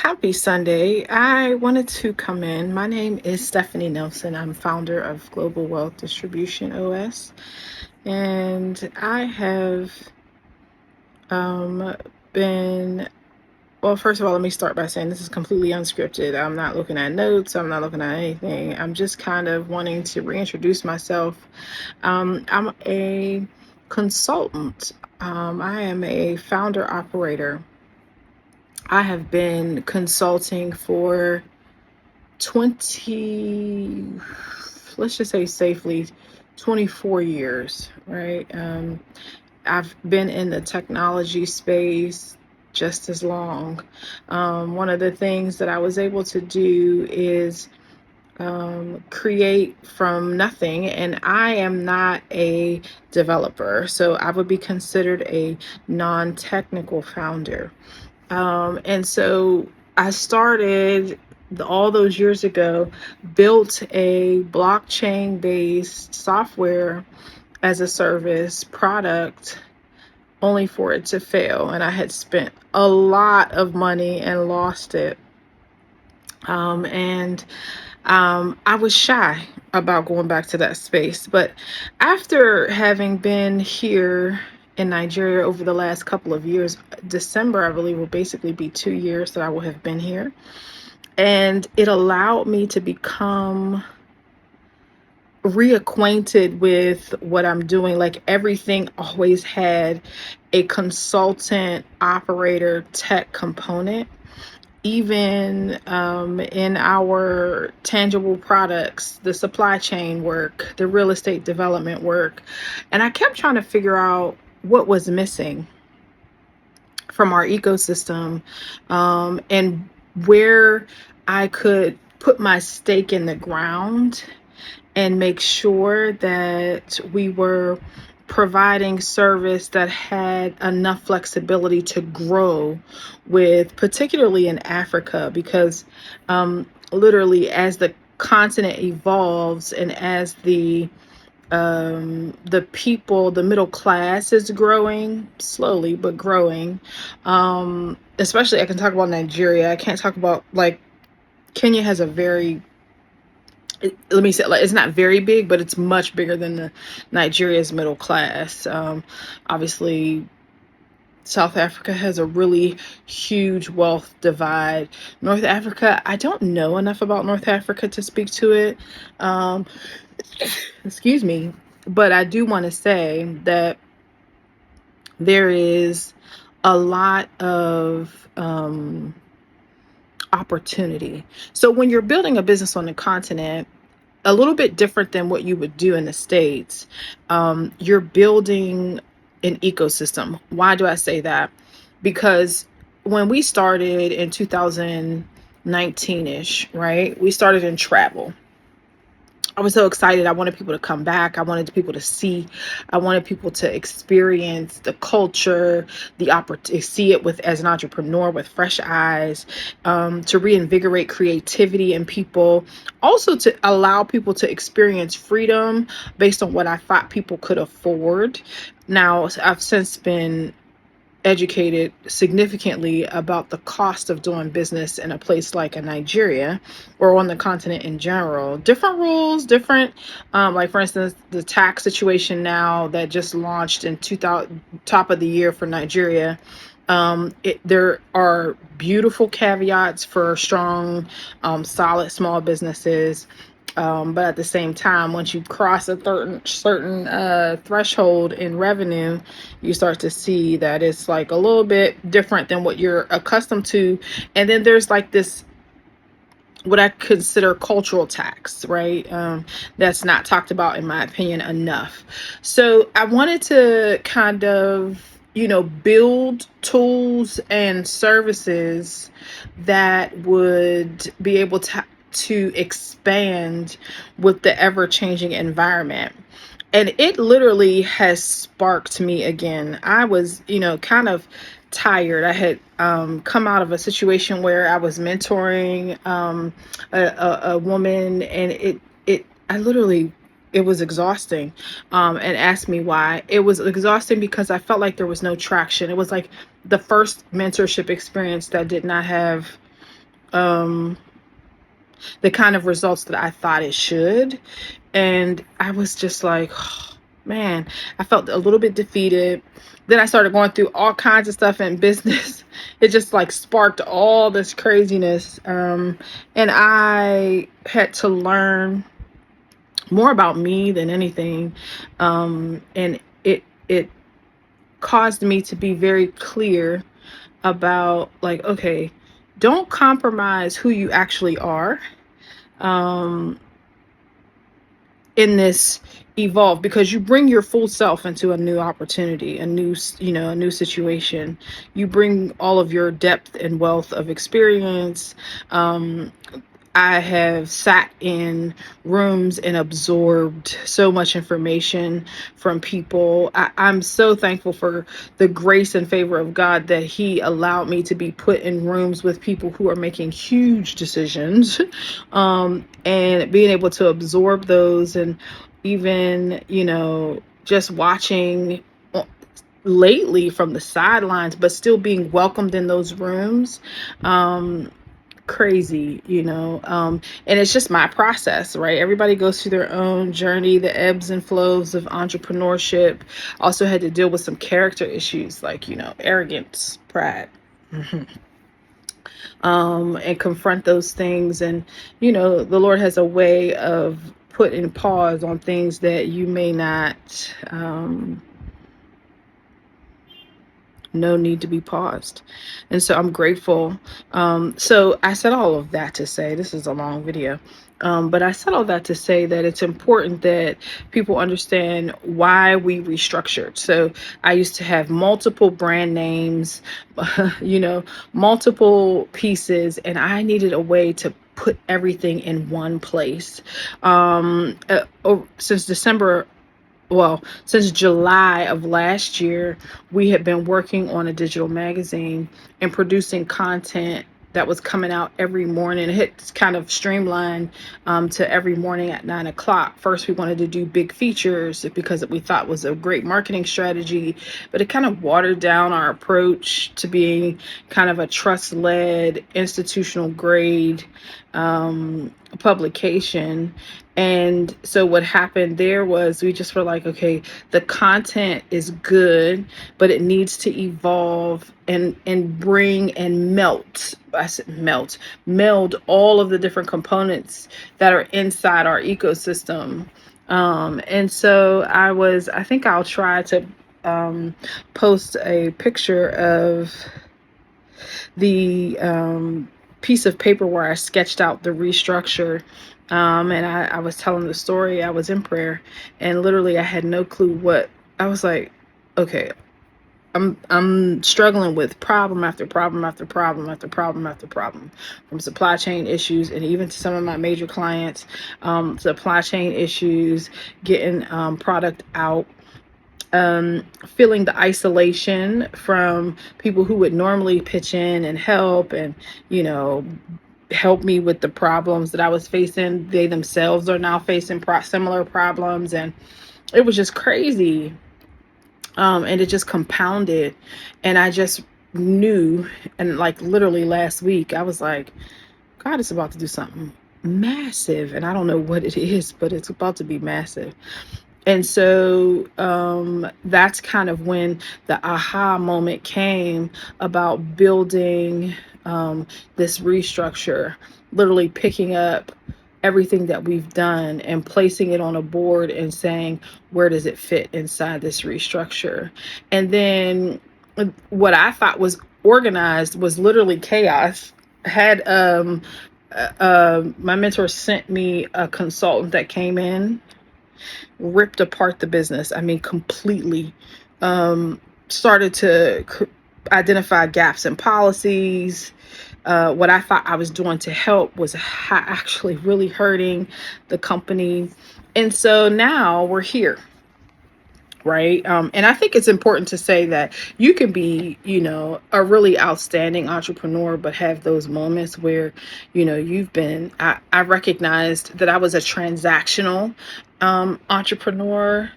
Happy Sunday. I wanted to come in. My name is Stephanie Nelson. I'm founder of Global Wealth DistributionOS. And I have been, well, first of all, let me start by saying this is completely unscripted. I'm not looking at notes, I'm not looking at anything. I'm just kind of wanting to reintroduce myself. I'm a consultant, I am a founder operator. I have been consulting for 20, let's just say safely, 24 years, right? I've been in the technology space just as long. One of the things that I was able to do is create from nothing, and I am not a developer, so I would be considered a non-technical founder. And so I started all those years ago, built a blockchain based software as a service product only for it to fail. And I had spent a lot of money and lost it. And I was shy about going back to that space. But after having been here in Nigeria over the last couple of years, December, I believe, will basically be 2 years that I will have been here. And it allowed me to become reacquainted with what I'm doing. Like everything always had a consultant, operator, tech component. Even in our tangible products, the supply chain work, the real estate development work. And I kept trying to figure out what was missing from our ecosystem, and where I could put my stake in the ground and make sure that we were providing service that had enough flexibility to grow with, particularly in Africa, because literally as the continent evolves and as the people, the middle class is growing slowly but growing. Especially I can talk about Nigeria. I can't talk about, like, Kenya has a very, let me say, like, it's not very big, but it's much bigger than the Nigeria's middle class. Obviously, South Africa has a really huge wealth divide. North Africa, I don't know enough about North Africa to speak to it. Um, excuse me, but I do want to say that there is a lot of opportunity. So when you're building a business on the continent, a little bit different than what you would do in the States, you're building an ecosystem. Why do I say that? Because when we started in 2019-ish, right, we started in travel. I was so excited. I wanted people to come back. I wanted people to see. I wanted people to experience the culture, the opportunity, see it with, as an entrepreneur, with fresh eyes, to reinvigorate creativity in people. Also to allow people to experience freedom based on what I thought people could afford. Now, I've since been educated significantly about the cost of doing business in a place like a Nigeria or on the continent in general. Different rules, different, like for instance, the tax situation now that just launched in 2000, top of the year for Nigeria. There are beautiful caveats for strong, solid small businesses. But at the same time, once you cross a certain threshold in revenue, you start to see that it's like a little bit different than what you're accustomed to. And then there's like this, what I consider cultural tax, right? That's not talked about, in my opinion, enough. So I wanted to kind of, build tools and services that would be able to expand with the ever-changing environment. And it literally has sparked me again. I was, kind of tired. I had come out of a situation where I was mentoring a woman, and I literally, it was exhausting, and asked me why. It was exhausting because I felt like there was no traction. It was like the first mentorship experience that did not have um, the kind of results that I thought it should. And I was just like, oh, man, I felt a little bit defeated. Then I started going through all kinds of stuff in business. It just like sparked all this craziness. And I had to learn more about me than anything. And it caused me to be very clear about like, okay, don't compromise who you actually are. In this evolve, because you bring your full self into a new opportunity, a new situation. You bring all of your depth and wealth of experience. I have sat in rooms and absorbed so much information from people. I'm so thankful for the grace and favor of God that He allowed me to be put in rooms with people who are making huge decisions, and being able to absorb those, and even, just watching lately from the sidelines, but still being welcomed in those rooms. Crazy, and it's just my process, right? Everybody goes through their own journey, the ebbs and flows of entrepreneurship. Also had to deal with some character issues like, arrogance, pride, and confront those things. And, the Lord has a way of putting pause on things that you may not, no need to be paused. And so I'm grateful. So I said all of that to say, this is a long video, but I said all that to say that it's important that people understand why we restructured. So I used to have multiple brand names, multiple pieces, and I needed a way to put everything in one place. Since July of last year, we had been working on a digital magazine and producing content that was coming out every morning. It had kind of streamlined to every morning at 9 o'clock. First, we wanted to do big features because we thought was a great marketing strategy, but it kind of watered down our approach to being kind of a trust-led, institutional grade publication. And so what happened there was we just were like, okay, the content is good, but it needs to evolve and bring and melt. I said meld all of the different components that are inside our ecosystem. And so I think I'll try to post a picture of the piece of paper where I sketched out the restructure. And I was telling the story. I was in prayer, and literally I had no clue what I was like. Okay, I'm struggling with problem after problem after problem after problem after problem, from supply chain issues, and even to some of my major clients, supply chain issues, getting product out. Feeling the isolation from people who would normally pitch in and help, and help me with the problems that I was facing. They themselves are now facing similar problems, and it was just crazy. And it just compounded, and I just knew, and like literally last week, I was like, God is about to do something massive, and I don't know what it is, but it's about to be massive. And so that's kind of when the aha moment came about building this restructure, literally picking up everything that we've done and placing it on a board and saying, where does it fit inside this restructure? And then what I thought was organized was literally chaos. Had my mentor sent me a consultant that came in, ripped apart the business. I mean, completely. Started to identify gaps in policies. What I thought I was doing to help was actually really hurting the company. And so now we're here. Right. And I think it's important to say that you can be, a really outstanding entrepreneur, but have those moments where, I recognized that I was a transactional entrepreneur.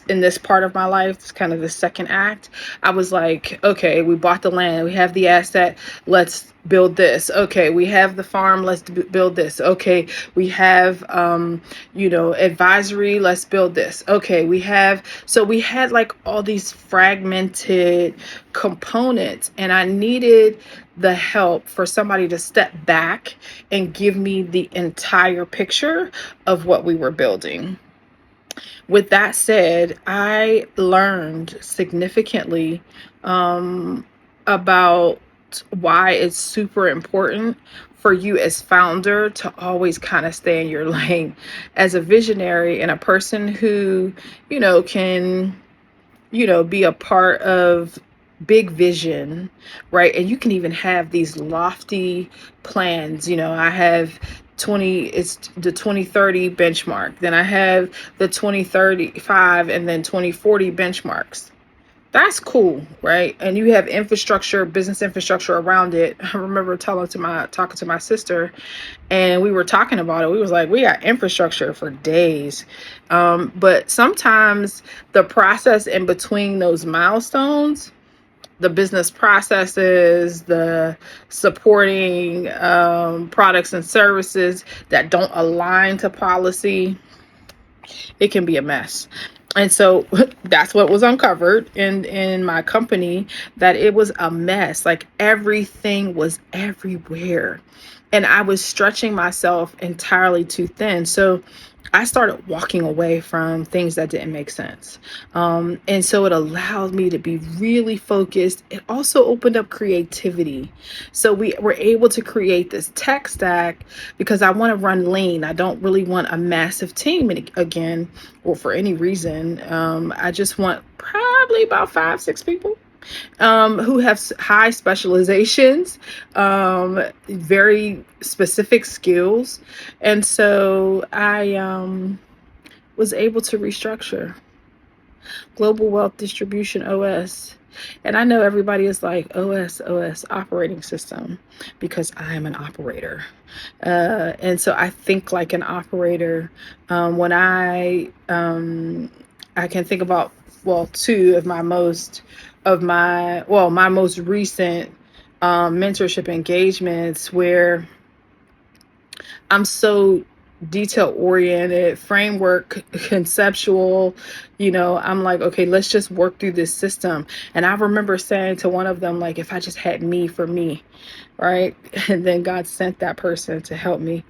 in this part of my life, it's kind of the second act. I was like, okay, we bought the land, we have the asset, let's build this. Okay, we have the farm, let's build this. Okay, we have advisory, let's build this. Okay, we had like all these fragmented components, and I needed the help for somebody to step back and give me the entire picture of what we were building. With that said, I learned significantly about why it's super important for you as founder to always kind of stay in your lane. As a visionary and a person who, can, be a part of big vision, right? And you can even have these lofty plans. I have it's the 2030 benchmark. Then I have the 2035 and then 2040 benchmarks. That's cool, right? And you have infrastructure, business infrastructure around it. I remember talking to my sister, and we were talking about it. We was like, we got infrastructure for days. But sometimes the process in between those milestones, the business processes, the supporting products and services that don't align to policy, it can be a mess. And so that's what was uncovered in my company, that it was a mess. Like everything was everywhere. And I was stretching myself entirely too thin. So I started walking away from things that didn't make sense. And so it allowed me to be really focused. It also opened up creativity. So we were able to create this tech stack because I want to run lean. I don't really want a massive team again, or for any reason. I just want probably about 5-6 people who have high specializations, very specific skills. And so I was able to restructure Global Wealth Distribution OS. And I know everybody is like, OS, operating system, because I am an operator. And so I think like an operator. When I can think about, two of my most recent mentorship engagements where I'm so detail oriented, framework, conceptual. I'm like, okay, let's just work through this system. And I remember saying to one of them, like, if I just had me for me, right? And then God sent that person to help me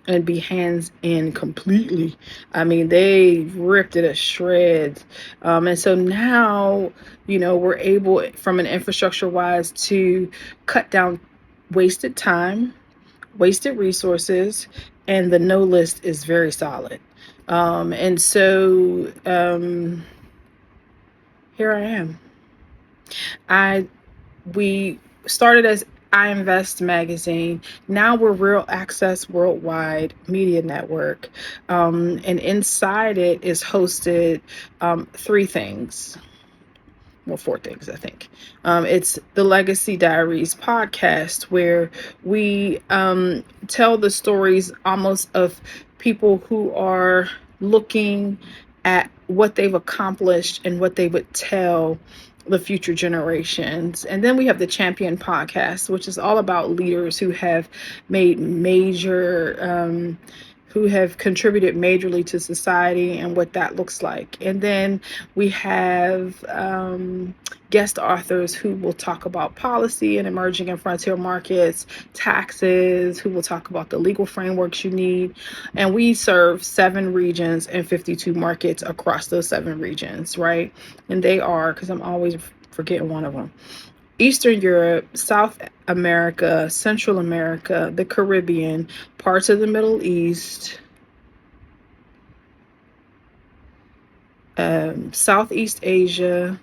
and be hands in completely. I mean, they ripped it to shreds. And so now, we're able, from an infrastructure wise, to cut down wasted time, wasted resources, and the no list is very solid. And so here I am. We started as I Invest magazine. Now we're Real Access Worldwide Media Network. And inside it is hosted 3 things. Well, 4 things, I think. It's the Legacy Diaries podcast, where we tell the stories almost of people who are looking at what they've accomplished and what they would tell the future generations. And then we have the Champion podcast, which is all about leaders who have made who have contributed majorly to society and what that looks like. And then we have guest authors who will talk about policy and emerging and frontier markets, taxes, who will talk about the legal frameworks you need. And we serve 7 regions and 52 markets across those 7 regions, right? And they are, because I'm always forgetting one of them: Eastern Europe, South America, Central America, the Caribbean, parts of the Middle East, Southeast Asia.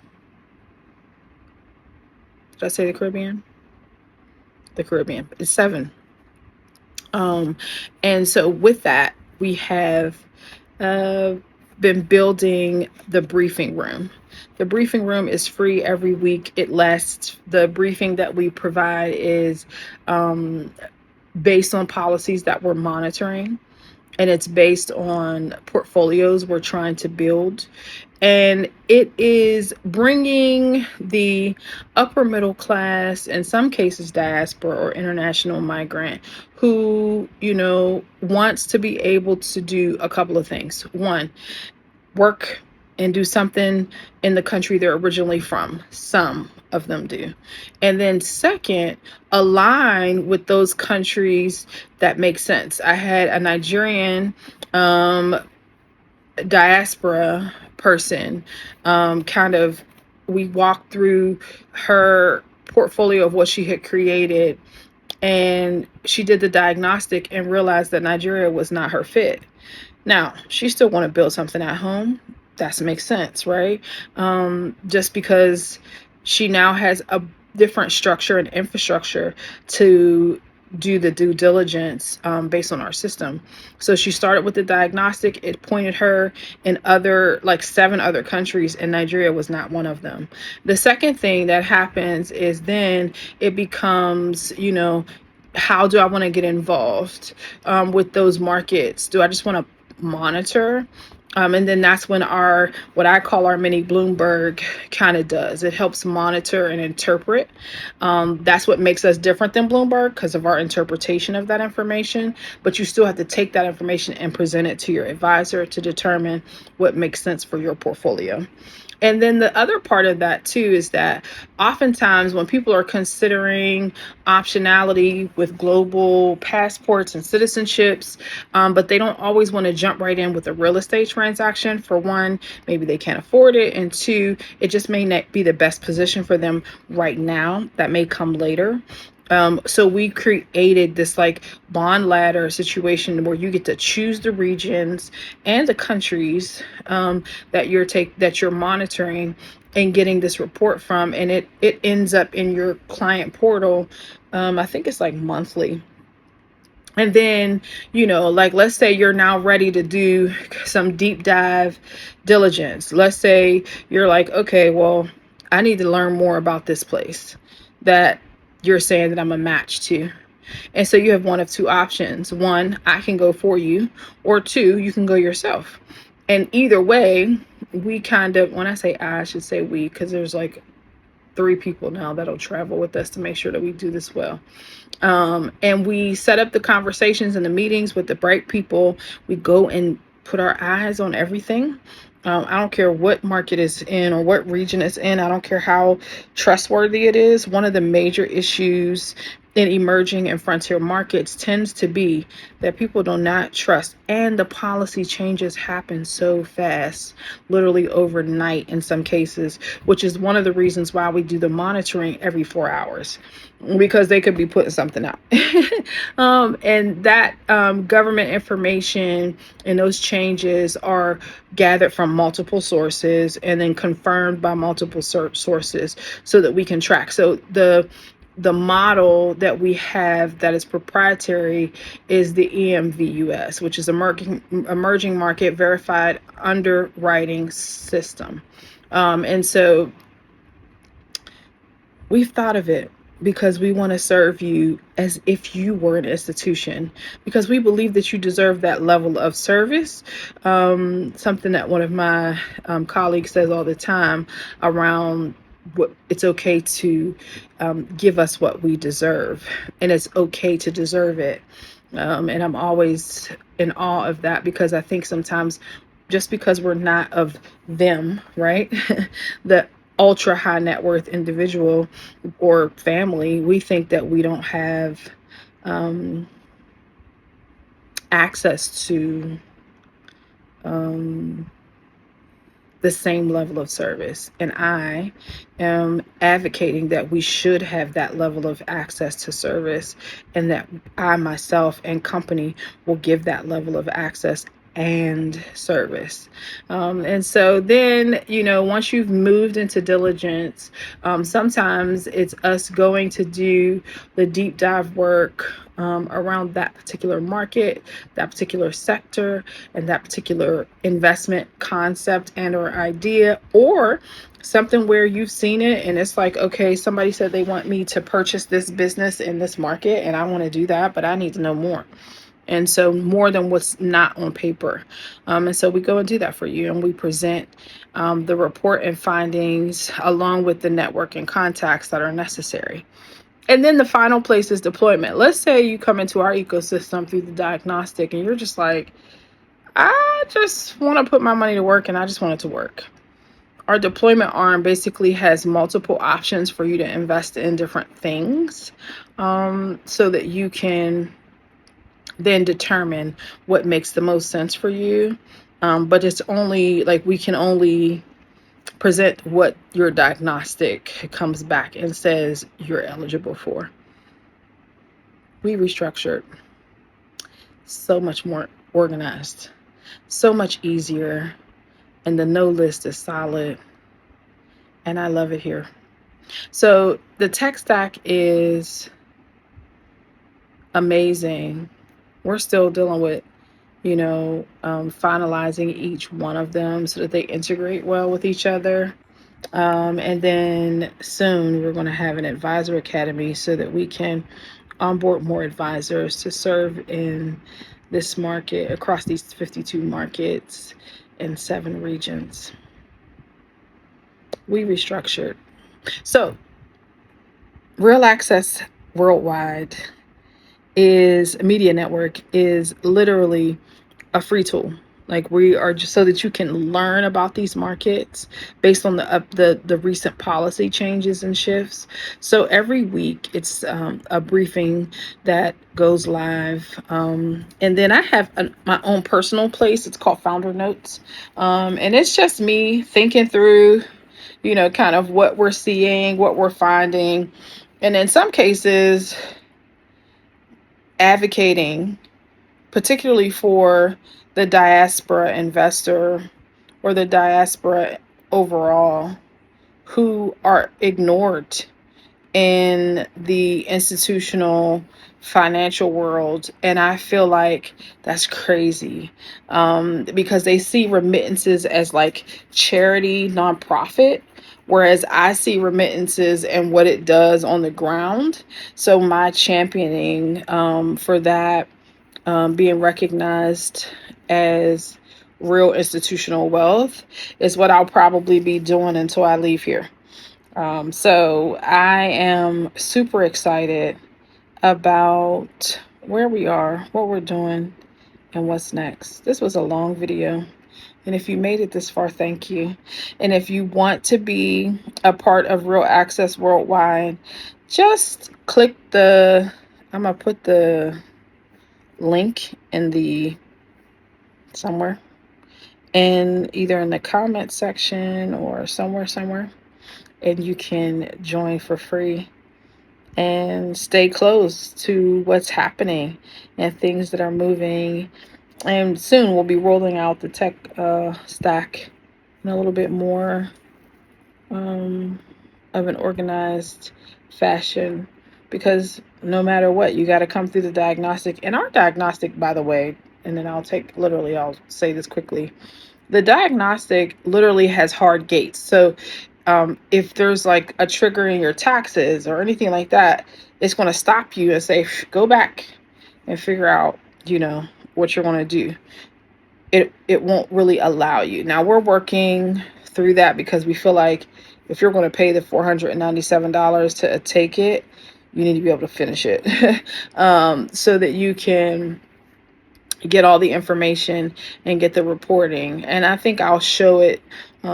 Did I say the Caribbean? The Caribbean. It's 7. And so with that, we have been building the briefing room. The briefing room is free every week. It lasts. The briefing that we provide is based on policies that we're monitoring, and it's based on portfolios we're trying to build. And it is bringing the upper middle class, in some cases diaspora or international migrant, who, wants to be able to do a couple of things. One, work and do something in the country they're originally from. Some of them do. And then second, align with those countries that make sense. I had a Nigerian diaspora person, we walked through her portfolio of what she had created, and she did the diagnostic and realized that Nigeria was not her fit. Now, she still want to build something at home. That makes sense, right? Just because she now has a different structure and infrastructure to do the due diligence based on our system. So she started with the diagnostic. It pointed her in like 7 other countries, and Nigeria was not one of them. The second thing that happens is then it becomes, how do I want to get involved with those markets? Do I just want to monitor? And then that's when what I call our mini Bloomberg kind of does. It helps monitor and interpret. That's what makes us different than Bloomberg, because of our interpretation of that information. But you still have to take that information and present it to your advisor to determine what makes sense for your portfolio. And then the other part of that too is that oftentimes when people are considering optionality with global passports and citizenships, but they don't always want to jump right in with a real estate transaction. For one, maybe they can't afford it. And two, it just may not be the best position for them right now. That may come later. So we created this like bond ladder situation where you get to choose the regions and the countries that you're monitoring and getting this report from, and it ends up in your client portal. I think it's like monthly. And then, like, let's say you're now ready to do some deep dive diligence. Let's say you're like, okay, well, I need to learn more about this place that you're saying that I'm a match to. And so you have one of two options. One, I can go for you, or two, you can go yourself. And either way, when I say I should say we, because there's like 3 people now that'll travel with us to make sure that we do this well. And we set up the conversations and the meetings with the bright people. We go and put our eyes on everything. I don't care what market it's in or what region it's in. I don't care how trustworthy it is. One of the major issues in emerging and frontier markets tends to be that people do not trust, and the policy changes happen so fast, literally overnight in some cases, which is one of the reasons why we do the monitoring every 4 hours, because they could be putting something out. And that government information and those changes are gathered from multiple sources and then confirmed by multiple sources so that we can track. So the model that we have that is proprietary is the EMVUS, which is emerging market verified underwriting system. And so we've thought of it because we want to serve you as if you were an institution, because we believe that you deserve that level of service. Something that one of my colleagues says all the time around it's okay to give us what we deserve, and it's okay to deserve it. And I'm always in awe of that, because I think sometimes just because we're not of them, right? The ultra high net worth individual or family, we think that we don't have access to the same level of service. And I am advocating that we should have that level of access to service, and that I myself and company will give that level of access and service. And so then, once you've moved into diligence, sometimes it's us going to do the deep dive work around that particular market, that particular sector, and that particular investment concept and or idea, or something where you've seen it and it's like, okay, somebody said they want me to purchase this business in this market and I want to do that, but I need to know more. And so more than what's not on paper. And so we go and do that for you, and we present the report and findings along with the network and contacts that are necessary. And then the final place is deployment. Let's say you come into our ecosystem through the diagnostic and you're just like, I just want to put my money to work and I just want it to work. Our deployment arm basically has multiple options for you to invest in different things, so that you can then determine what makes the most sense for you. But it's only like we can only present what your diagnostic comes back and says you're eligible for. We restructured, so much more organized, so much easier, and the no list is solid, and I love it here. So the tech stack is amazing. We're still dealing with, finalizing each one of them so that they integrate well with each other. And then soon we're going to have an advisor academy so that we can onboard more advisors to serve in this market across these 52 markets in 7 regions. We restructured. So Real Access Worldwide is a media network, is literally a free tool. Like, we are just so that you can learn about these markets based on the recent policy changes and shifts. So every week it's a briefing that goes live, and then I have my own personal place. It's called Founder Notes, and it's just me thinking through, kind of what we're seeing, what we're finding, and in some cases advocating, particularly for the diaspora investor or the diaspora overall, who are ignored in the institutional financial world. And I feel like that's crazy, because they see remittances as like charity, nonprofit, whereas I see remittances and what it does on the ground. So my championing for that, being recognized as real institutional wealth, is what I'll probably be doing until I leave here. So I am super excited about where we are, what we're doing, and what's next. This was a long video, and if you made it this far, thank you. And if you want to be a part of Real Access Worldwide, just click I'm gonna put the link in somewhere, and either in the comment section or somewhere, and you can join for free and stay close to what's happening and things that are moving. And soon we'll be rolling out the tech stack in a little bit more of an organized fashion, because no matter what, you got to come through the diagnostic. And our diagnostic, by the way, and then I'll say this quickly. The diagnostic literally has hard gates. So if there's like a trigger in your taxes or anything like that, it's going to stop you and say, go back and figure out, what you're going to do. It won't really allow you. Now we're working through that because we feel like if you're going to pay the $497 to take it, you need to be able to finish it, so that you can get all the information and get the reporting. And I think I'll show it in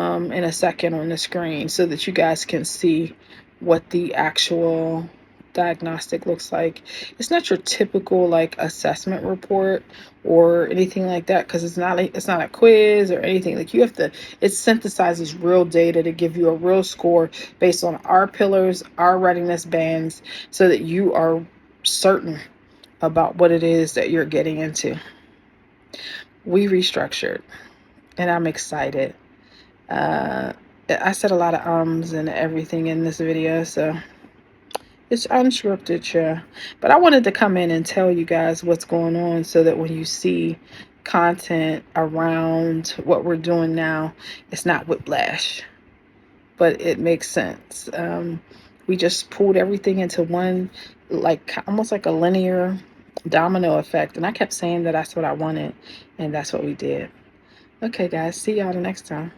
a second on the screen so that you guys can see what the actual diagnostic looks like. It's not your typical like assessment report or anything like that, because it's not a quiz or anything. Like, you have to, it synthesizes real data to give you a real score based on our pillars, our readiness bands, so that you are certain about what it is that you're getting into. We restructured, and I'm excited. I said a lot of ums and everything in this video, so it's unscripted, yeah. But I wanted to come in and tell you guys what's going on so that when you see content around what we're doing now, it's not whiplash, but it makes sense. We just pulled everything into one, like almost like a linear Domino effect. And I kept saying that that's what I wanted, and that's what we did. Okay, guys, see y'all the next time.